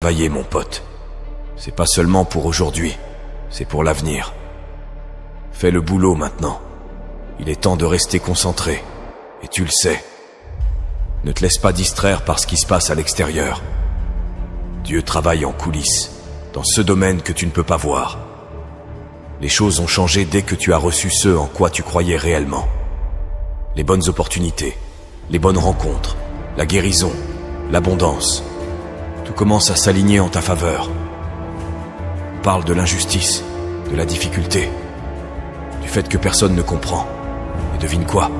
Travailler, mon pote. C'est pas seulement pour aujourd'hui, c'est pour l'avenir. Fais le boulot maintenant. Il est temps de rester concentré. Et tu le sais. Ne te laisse pas distraire par ce qui se passe à l'extérieur. Dieu travaille en coulisses, dans ce domaine que tu ne peux pas voir. Les choses ont changé dès que tu as reçu ce en quoi tu croyais réellement. Les bonnes opportunités, les bonnes rencontres, la guérison, l'abondance. Tout commence à s'aligner en ta faveur. On parle de l'injustice, de la difficulté, du fait que personne ne comprend. Et devine quoi?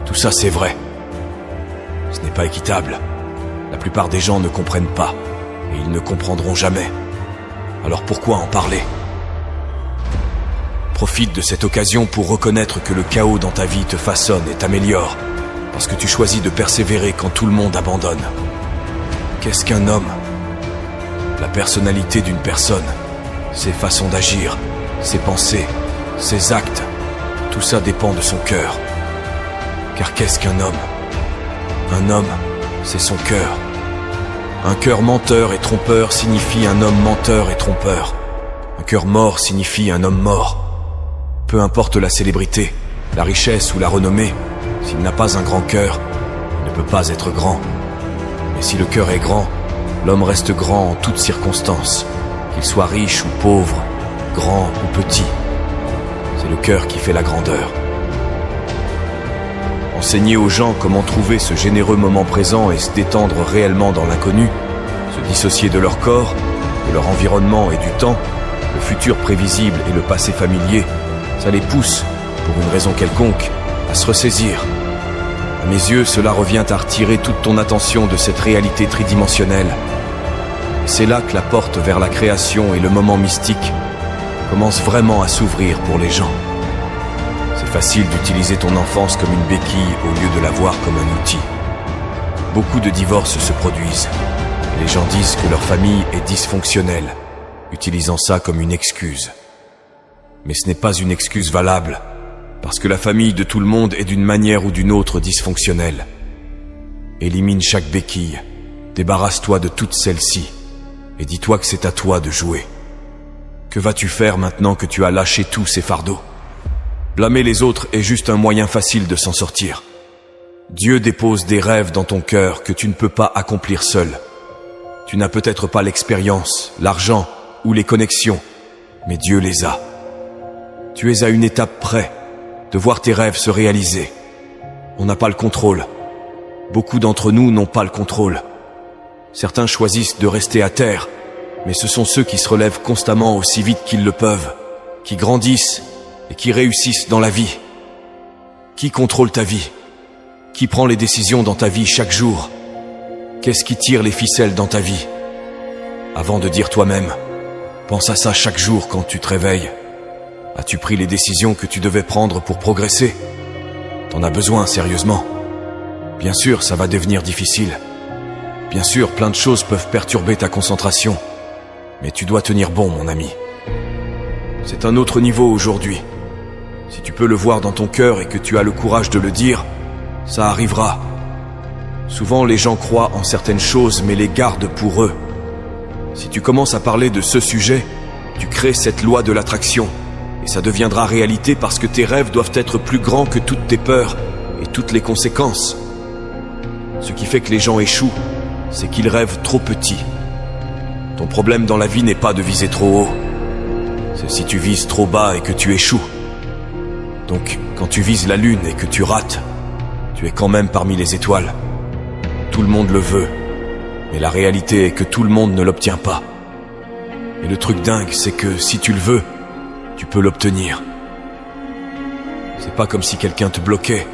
Tout ça c'est vrai. Ce n'est pas équitable. La plupart des gens ne comprennent pas, et ils ne comprendront jamais. Alors pourquoi en parler? Profite de cette occasion pour reconnaître que le chaos dans ta vie te façonne et t'améliore, parce que tu choisis de persévérer quand tout le monde abandonne. Qu'est-ce qu'un homme? La personnalité d'une personne, ses façons d'agir, ses pensées, ses actes, tout ça dépend de son cœur. Car qu'est-ce qu'un homme? Un homme, c'est son cœur. Un cœur menteur et trompeur signifie un homme menteur et trompeur. Un cœur mort signifie un homme mort. Peu importe la célébrité, la richesse ou la renommée, s'il n'a pas un grand cœur, il ne peut pas être grand. Mais si le cœur est grand, l'homme reste grand en toutes circonstances, qu'il soit riche ou pauvre, grand ou petit. C'est le cœur qui fait la grandeur. Enseigner aux gens comment trouver ce généreux moment présent et se détendre réellement dans l'inconnu, se dissocier de leur corps, de leur environnement et du temps, le futur prévisible et le passé familier, ça les pousse, pour une raison quelconque, à se ressaisir. À mes yeux, cela revient à retirer toute ton attention de cette réalité tridimensionnelle. Et c'est là que la porte vers la création et le moment mystique commence vraiment à s'ouvrir pour les gens. C'est facile d'utiliser ton enfance comme une béquille au lieu de la voir comme un outil. Beaucoup de divorces se produisent. Et les gens disent que leur famille est dysfonctionnelle, utilisant ça comme une excuse. Mais ce n'est pas une excuse valable, parce que la famille de tout le monde est d'une manière ou d'une autre dysfonctionnelle. Élimine chaque béquille, débarrasse-toi de toutes celles-ci, et dis-toi que c'est à toi de jouer. Que vas-tu faire maintenant que tu as lâché tous ces fardeaux? Blâmer les autres est juste un moyen facile de s'en sortir. Dieu dépose des rêves dans ton cœur que tu ne peux pas accomplir seul. Tu n'as peut-être pas l'expérience, l'argent ou les connexions, mais Dieu les a. Tu es à une étape près de voir tes rêves se réaliser. On n'a pas le contrôle. Beaucoup d'entre nous n'ont pas le contrôle. Certains choisissent de rester à terre, mais ce sont ceux qui se relèvent constamment aussi vite qu'ils le peuvent, qui grandissent et qui réussissent dans la vie. Qui contrôle ta vie? Qui prend les décisions dans ta vie chaque jour? Qu'est-ce qui tire les ficelles dans ta vie? Avant de dire toi-même, pense à ça chaque jour quand tu te réveilles. As-tu pris les décisions que tu devais prendre pour progresser? T'en as besoin, sérieusement. Bien sûr, ça va devenir difficile. Bien sûr, plein de choses peuvent perturber ta concentration. Mais tu dois tenir bon, mon ami. C'est un autre niveau aujourd'hui. Si tu peux le voir dans ton cœur et que tu as le courage de le dire, ça arrivera. Souvent, les gens croient en certaines choses, mais les gardent pour eux. Si tu commences à parler de ce sujet, tu crées cette loi de l'attraction. Et ça deviendra réalité parce que tes rêves doivent être plus grands que toutes tes peurs et toutes les conséquences. Ce qui fait que les gens échouent, c'est qu'ils rêvent trop petit. Ton problème dans la vie n'est pas de viser trop haut. C'est si tu vises trop bas et que tu échoues. Donc, quand tu vises la lune et que tu rates, tu es quand même parmi les étoiles. Tout le monde le veut, mais la réalité est que tout le monde ne l'obtient pas. Et le truc dingue, c'est que si tu le veux, tu peux l'obtenir. C'est pas comme si quelqu'un te bloquait.